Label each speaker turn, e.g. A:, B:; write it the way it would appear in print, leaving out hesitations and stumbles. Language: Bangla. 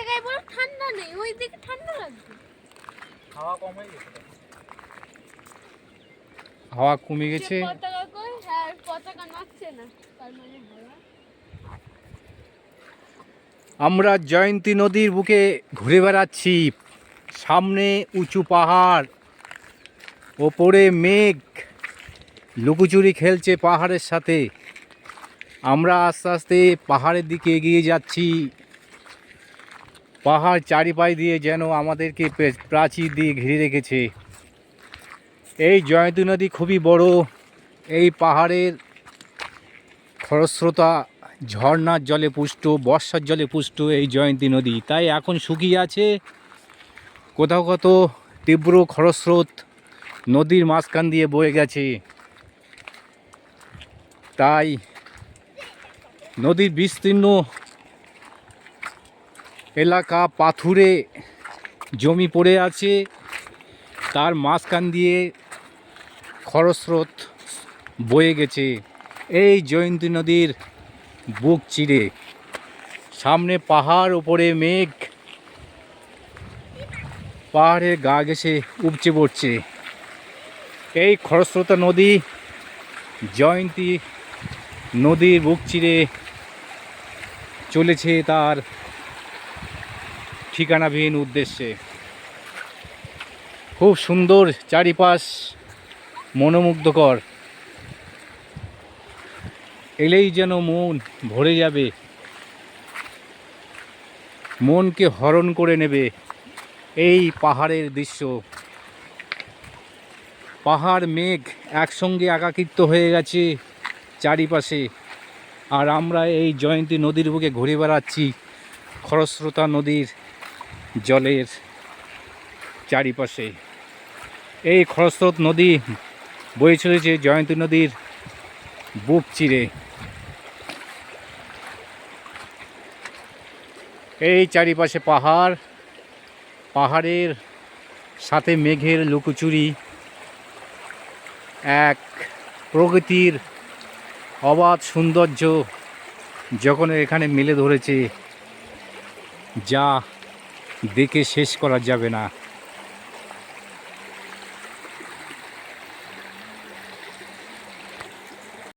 A: জায়গায় বড় ঠান্ডা নেই, ওই দিকে ঠান্ডা লাগবে।
B: হাওয়া কম হয়ে গেছে।
C: হাওয়া কমে গেছে।
A: পতাকা কই? হ্যাঁ, পতাকা নাচছে না, তার মানে হাওয়া।
C: আমরা জয়ন্তী নদীর বুকে ঘুরে বেড়াচ্ছি। সামনে উঁচু পাহাড়, ওপরে মেঘ লুকোচুরি খেলছে পাহাড়ের সাথে। আমরা আস্তে আস্তে পাহাড়ের দিকে এগিয়ে যাচ্ছি। পাহাড় চারিপাশ দিয়ে যেন আমাদেরকে প্রাচীর দিয়ে ঘিরে রেখেছে। এই জয়ন্তী নদী খুবই বড়। এই পাহাড়ের খরস্রোতা ঝর্ণার জলে পুষ্ট, বর্ষার জলে পুষ্ট এই জয়ন্তী নদী। তাই এখন শুকিয়ে আছে। কোথাও কোথাও তীব্র খরস্রোত নদীর মাঝখান দিয়ে বয়ে গেছে। তাই নদীর বিস্তীর্ণ এলাকা পাথুরে জমি পড়ে আছে, তার মাঝখান দিয়ে খরস্রোত বয়ে গেছে এই জয়ন্তী নদীর বুক চিরে। সামনে পাহাড়, ওপরে মেঘ, পাহাড়ের গা ঘেঁষে উপচে পড়ছে। এই খরস্রোতা নদী জয়ন্তী নদীর বুক চিরে চলেছে তার ঠিকানাবিহীন উদ্দেশ্যে। খুব সুন্দর চারিপাশ, মনোমুগ্ধকর। এলেই যেন মন ভরে যাবে, মনকে হরণ করে নেবে এই পাহাড়ের দৃশ্য। পাহাড় মেঘ একসঙ্গে একাকিত্ব হয়ে গেছে চারিপাশে, আর আমরা এই জয়ন্তী নদীর বুকে ঘুরে বেড়াচ্ছি খরস্রোতা নদীর জলের চারিপাশে। এই খরস্রোত নদী বয়ে চলেছে জয়ন্তী নদীর বুক চিরে। এই চারিপাশে পাহাড়, পাহাড়ের সাথে মেঘের লুকোচুরি, এক প্রকৃতির অবাধ সৌন্দর্য যখন এখানে মেলে ধরেছে, যা দেখে শেষ করা যাবে না।